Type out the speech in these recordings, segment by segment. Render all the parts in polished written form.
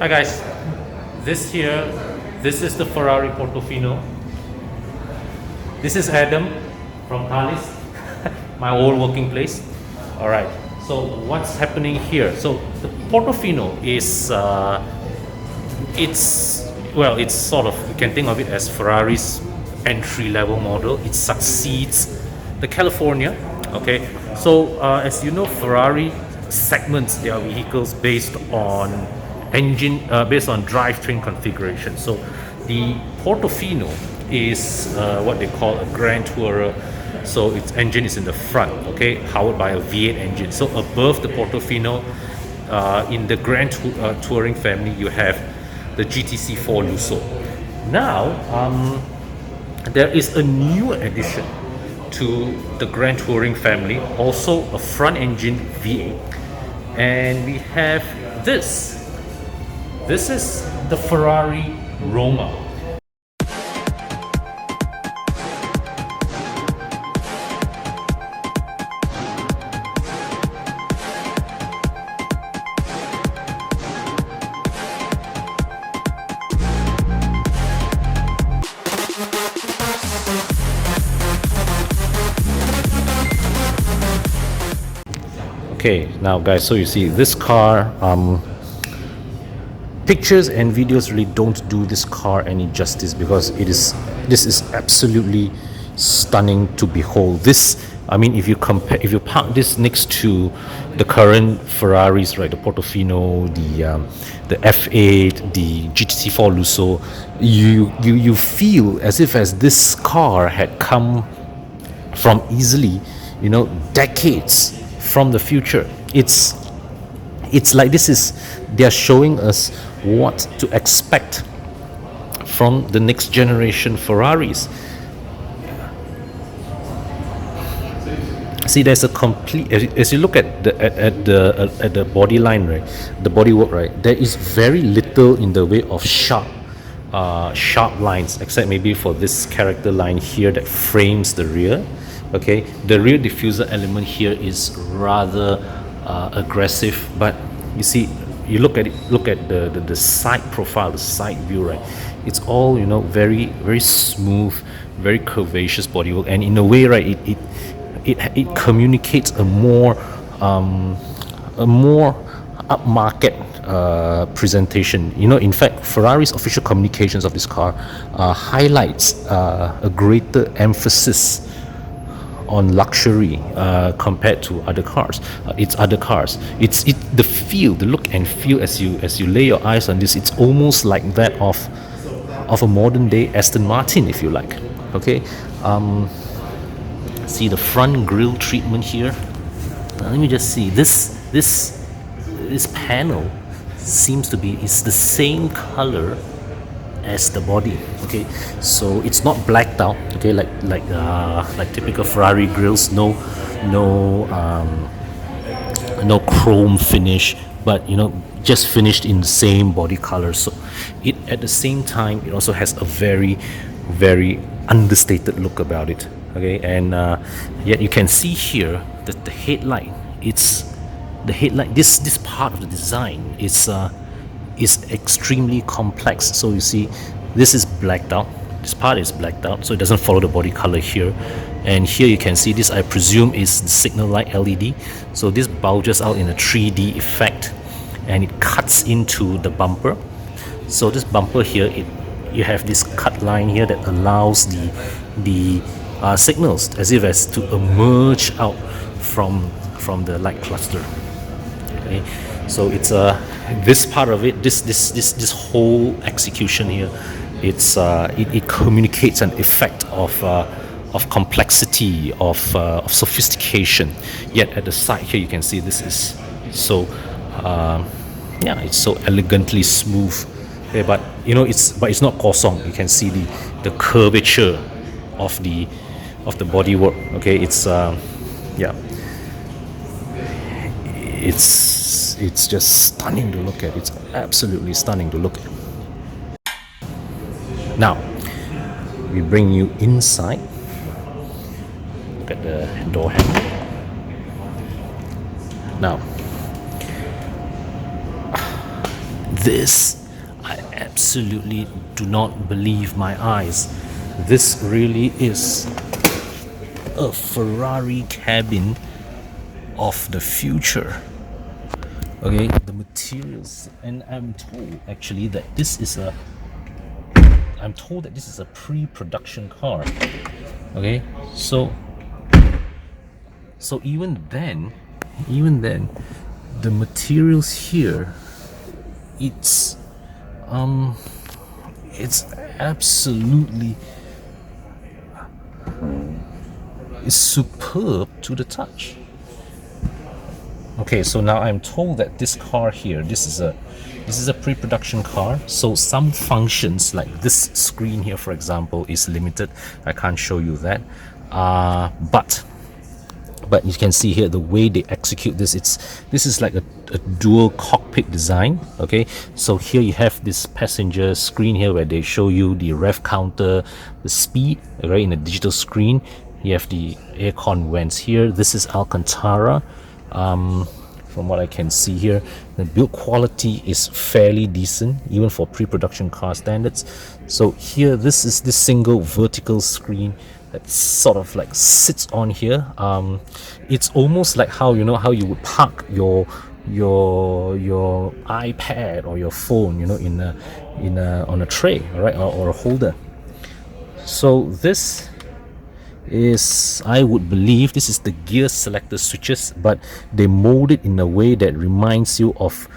Hi guys, this is the Ferrari Portofino. This is Adam from Alice, my old working place. All right, so what's happening here? So the Portofino is, it's sort of, you can think of it as Ferrari's entry-level model. It succeeds the California. Okay, so as you know, Ferrari segments their vehicles based on based on drivetrain configuration. So the Portofino is what they call a Grand Tourer. So its engine is in the front, okay, powered by a V8 engine. So above the Portofino, in the Touring family, you have the GTC4 Lusso. Now, there is a new addition to the Grand Touring family, also a front engine V8, and we have this. This is the Ferrari Roma. Okay, now guys, so you see this car, pictures and videos really don't do this car any justice, because this is absolutely stunning to behold. This, I mean, if you park this next to the current Ferraris, right, the Portofino, the F8, the GT4 Lusso, you feel as if this car had come from easily, decades from the future. It's like they're showing us what to expect from the next generation Ferraris. See, there's a complete, as you look at the body line, right, the bodywork, right, there is very little in the way of sharp lines, except maybe for this character line here that frames the rear. Okay, the rear diffuser element here is rather aggressive, but you see, you look at the side profile, the side view, right, it's all very, very smooth, very curvaceous bodywork, and in a way, right, it communicates a more upmarket presentation. In fact, Ferrari's official communications of this car highlights a greater emphasis on luxury compared to other cars. It's the feel, the look and feel, as you lay your eyes on this, it's almost like that of a modern day Aston Martin, if you like. Okay, see the front grille treatment here. Let me just see this panel seems to be, it's the same color as the body. Okay, so it's not blacked out, okay, like typical Ferrari grills. No chrome finish, but just finished in the same body color. So it, at the same time, it also has a very, very understated look about it. Okay, and yet you can see here that the headlight, this part of the design is extremely complex. So you see, this is blacked out, this part is blacked out, so it doesn't follow the body color here. And here you can see this, I presume, is the signal light LED. So this bulges out in a 3D effect, and it cuts into the bumper. So this bumper here, you have this cut line here that allows the signals as to emerge out from the light cluster. Okay, so it's this part of it, this whole execution here, it communicates an effect of complexity, of sophistication. Yet at the side here, you can see this is so it's so elegantly smooth. Okay, but it's not Kosong. You can see the curvature of the bodywork. Okay, it's just stunning to look at. It's absolutely stunning to look at. Now we bring you inside. Look at the door handle. Now this, I absolutely do not believe my eyes. This really is a Ferrari cabin of the future. Okay, the materials, and I'm told actually that this is a pre-production car. Okay, so even then, the materials here, it's absolutely superb to the touch. Okay, so now I'm told that this car here, this is a pre-production car, so some functions like this screen here, for example, is limited. I can't show you that, but you can see here the way they execute this. This is like a dual cockpit design. Okay, so here you have this passenger screen here where they show you the rev counter, the speed, right, in a digital screen. You have the aircon vents here. This is Alcantara. From what I can see here, the build quality is fairly decent even for pre-production car standards. So here, this is this single vertical screen that sort of like sits on here. It's almost like how you would park your iPad or your phone, on a tray, right, or a holder. So this is, I would believe, this is the gear selector switches, but they mold it in a way that reminds you of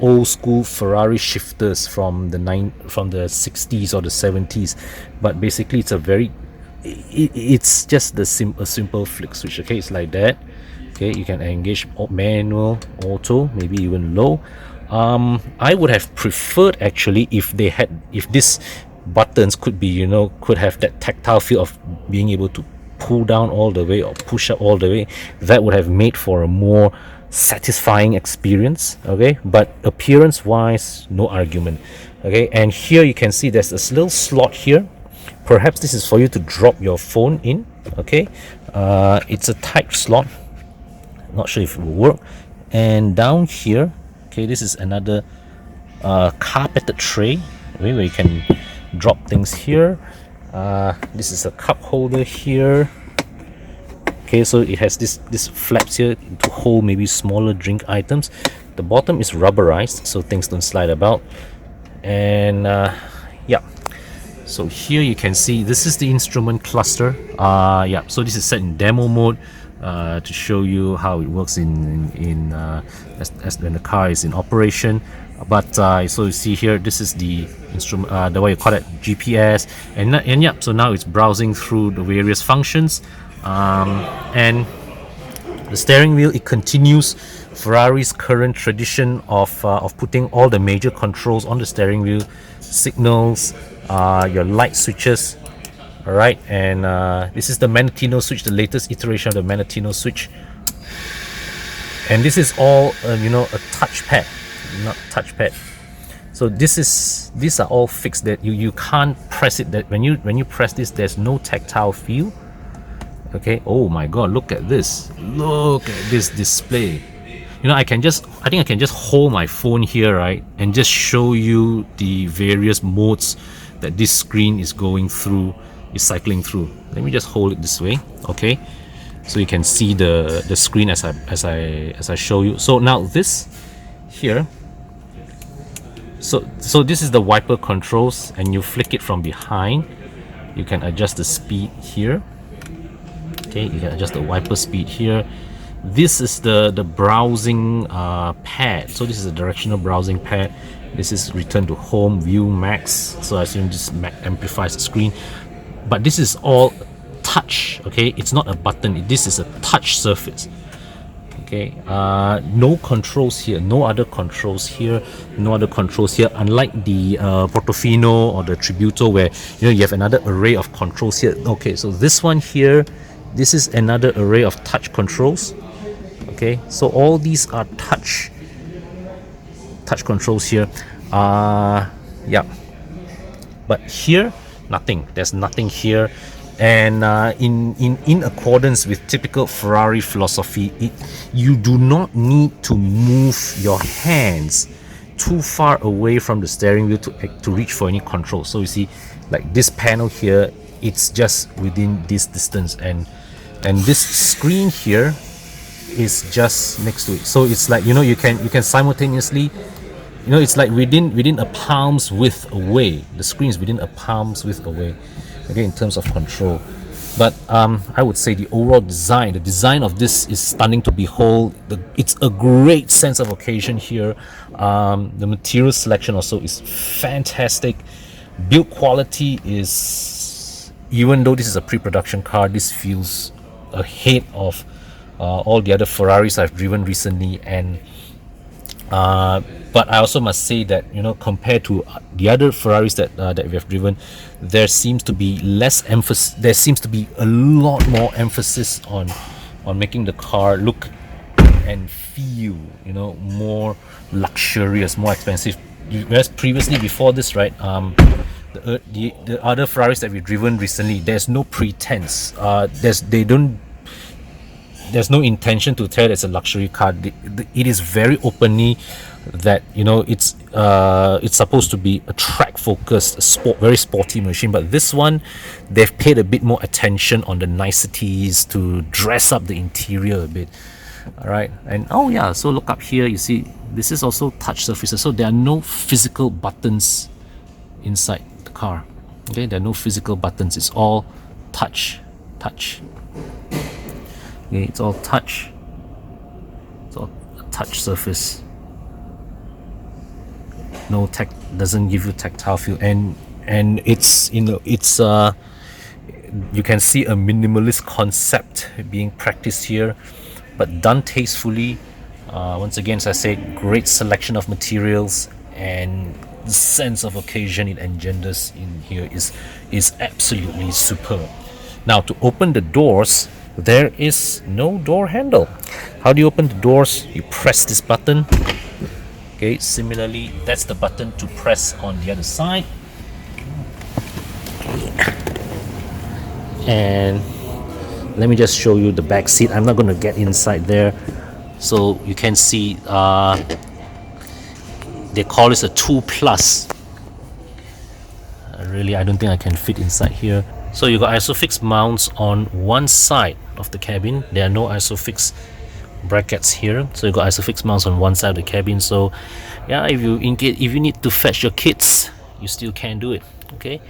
old school Ferrari shifters from the 60s or the 70s. But basically it's just a simple flick switch. Okay, it's like that. Okay, you can engage manual, auto, maybe even low. I would have preferred actually if this buttons could have that tactile feel of being able to pull down all the way or push up all the way. That would have made for a more satisfying experience. Okay, but appearance wise, no argument. Okay, and here you can see there's this little slot here. Perhaps this is for you to drop your phone in. Okay, it's a tight slot, not sure if it will work. And down here, okay, this is another carpeted tray, okay, where you can drop things here. This is a cup holder here. Okay, so it has this flaps here to hold maybe smaller drink items. The bottom is rubberized so things don't slide about. And yeah, so here you can see this is the instrument cluster. Yeah, so this is set in demo mode to show you how it works as when the car is in operation. But so you see here, this is the instrument, the way you call it, GPS, and yeah, so now it's browsing through the various functions. And the steering wheel, it continues Ferrari's current tradition of putting all the major controls on the steering wheel: signals, your light switches. All right, and this is the Manettino switch, the latest iteration of the Manettino switch. And this is all a touchpad, not touchpad. So these are all fixed, that you can't press it. That when you press this, there's no tactile feel. Okay. Oh my God! Look at this! Look at this display. I think I can just hold my phone here, right, and just show you the various modes that this screen is cycling through. Let me just hold it this way. Okay. So you can see the screen as I show you. So now this here. So this is the wiper controls, and you flick it from behind. You can adjust the speed here. Okay, you can adjust the wiper speed here. This is the browsing pad. So this is a directional browsing pad. This is return to home, view, max. So I assume this amplifies the screen. But this is all touch. Okay, it's not a button. This is a touch surface. Okay, no controls here, no other controls here, unlike the Portofino or the Tributo, where you have another array of controls here. Okay, so this one here, this is another array of touch controls. Okay, so all these are touch controls here. Yeah, but here nothing, there's nothing here. And in accordance with typical Ferrari philosophy, you do not need to move your hands too far away from the steering wheel to reach for any control. So you see, like this panel here, it's just within this distance, and this screen here is just next to it. So it's like, you know, you can simultaneously, you know, it's like within a palm's width away. The screen is within a palm's width away, okay, in terms of control. But I would say the overall design, the design of this is stunning to behold. It's a great sense of occasion here. The material selection also is fantastic. Build quality is, even though this is a pre-production car, this feels ahead of all the other Ferraris I've driven recently. And but I also must say that, you know, compared to the other Ferraris that we have driven, there seems to be less emphasis. There seems to be a lot more emphasis on making the car look and feel, you know, more luxurious, more expensive. Whereas previously, before this, right, the other Ferraris that we've driven recently, there's no pretense. There's no intention to tell it's a luxury car. It is very openly that, you know, it's supposed to be a track focused, very sporty machine. But this one, they've paid a bit more attention on the niceties to dress up the interior a bit. All right, and oh yeah, so look up here, you see this is also touch surfaces, so there are no physical buttons inside the car. Okay, there are no physical buttons, it's all touch. Okay, it's all touch. It's all a touch surface. No doesn't give you tactile feel, and it's, you know, it's you can see a minimalist concept being practiced here, but done tastefully. Once again, as I said, great selection of materials, and the sense of occasion it engenders in here is absolutely superb. Now, to open the doors, there is no door handle. How do you open the doors? You press this button. Okay, similarly, that's the button to press on the other side. And let me just show you the back seat. I'm not going to get inside there. So you can see they call this a 2 plus. Really, I don't think I can fit inside here. So you got isofix mounts on one side of the cabin. There are no isofix brackets here, so you got isofix mounts on one side of the cabin. So yeah, if you need to fetch your kids, you still can do it. Okay,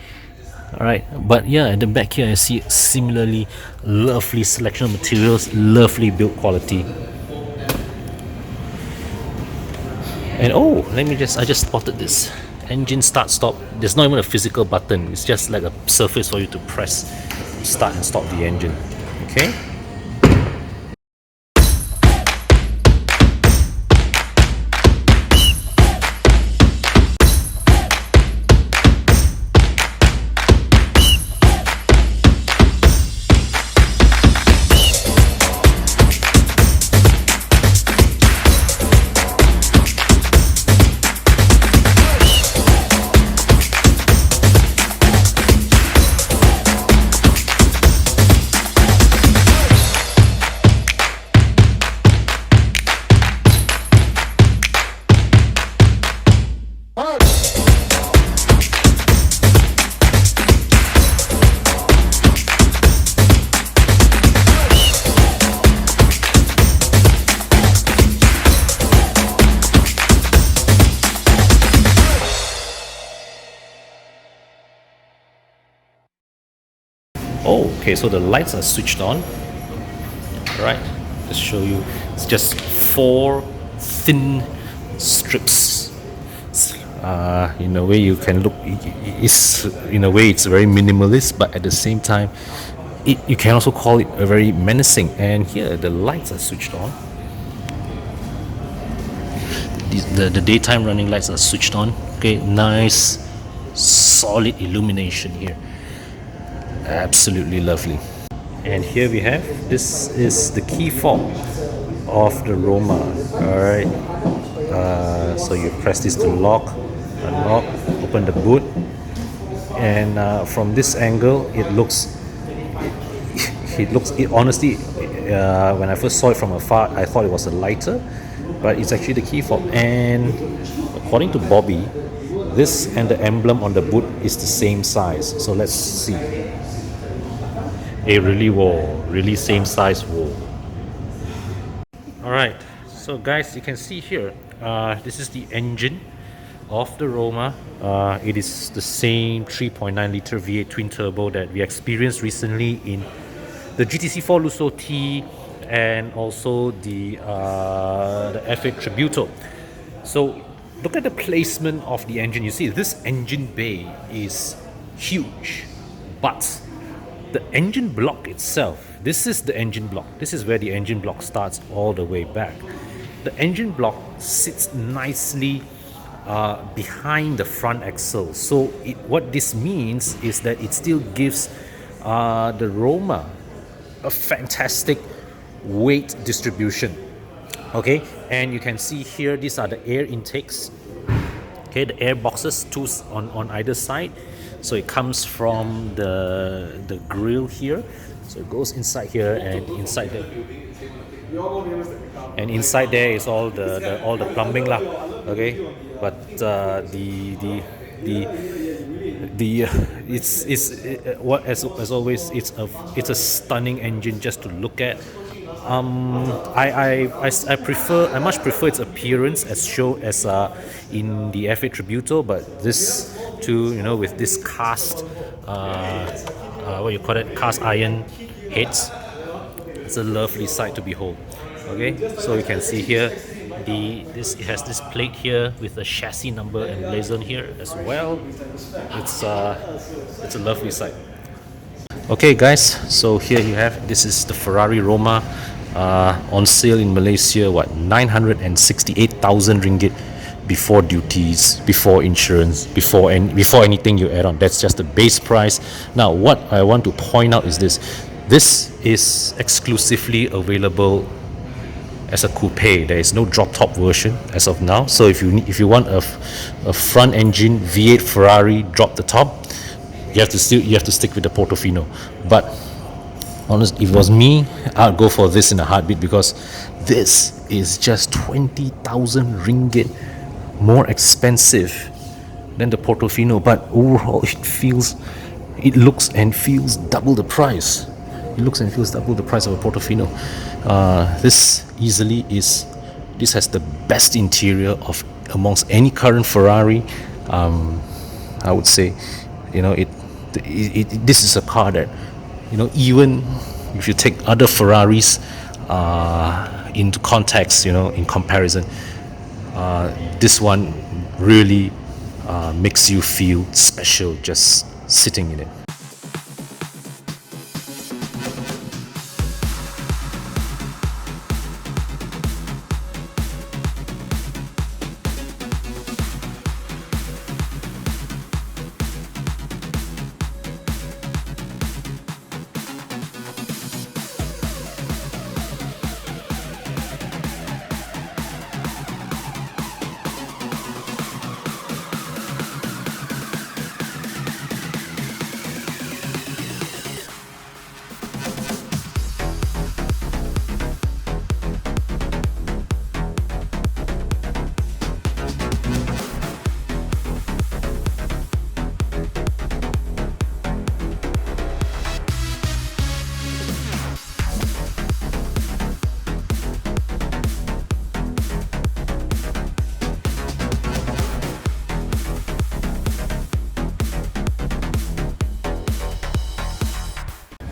all right. But yeah, at the back here, I see similarly lovely selection of materials, lovely build quality. And oh, I just spotted this engine start stop. There's not even a physical button, it's just like a surface for you to press start and stop the engine. Okay, okay, so the lights are switched on. Right, just show you, it's just 4 thin strips. In a way, you can look, in a way it's very minimalist, but at the same time you can also call it a very menacing. And here the lights are switched on. The daytime running lights are switched on. Okay, nice solid illumination here, absolutely lovely. And here we have, this is the key fob of the Roma. Alright, so you press this to lock, unlock, open the boot, and from this angle it honestly, when I first saw it from afar, I thought it was a lighter, but it's actually the key fob. And according to Bobby, this and the emblem on the boot is the same size. So let's see. Really really same size whoa. Alright, so guys, you can see here, this is the engine of the Roma. It is the same 3.9 liter V8 twin turbo that we experienced recently in the GTC4 Lusso T and also the F8 Tributo. So look at the placement of the engine. You see this engine bay is huge, but the engine block itself, this is the engine block. This is where the engine block starts all the way back. The engine block sits nicely behind the front axle. So what this means is that it still gives the Roma a fantastic weight distribution. Okay, and you can see here, these are the air intakes. Okay, the air boxes, two on either side. So it comes from the grill here. So it goes inside here, and inside there. And inside there is all the plumbing lah. Okay, but what as always, it's a stunning engine just to look at. I much prefer its appearance as in the F8 Tributo, but this too, with this cast what you call it, cast iron heads, it's a lovely sight to behold. Okay, so you can see here it has this plate here with a chassis number emblazoned here as well. It's a lovely sight. Okay guys, so here you have, this is the Ferrari Roma on sale in Malaysia, 968,000 ringgit before duties, before insurance, before anything you add on. That's just the base price. Now what I want to point out is this is exclusively available as a coupe. There is no drop top version as of now. So if you want a front engine V8 Ferrari drop the top, you have to stick with the Portofino. But honestly, if it was me, I'd go for this in a heartbeat, because this is just 20,000 ringgit more expensive than the Portofino, but overall it looks and feels double the price. It looks and feels double the price of a Portofino. This has the best interior of amongst any current Ferrari. I would say, this is a car that, even if you take other Ferraris into context, in comparison, this one really makes you feel special just sitting in it.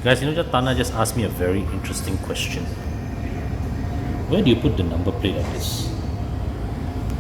Guys, Tana just asked me a very interesting question. Where do you put the number plate of this?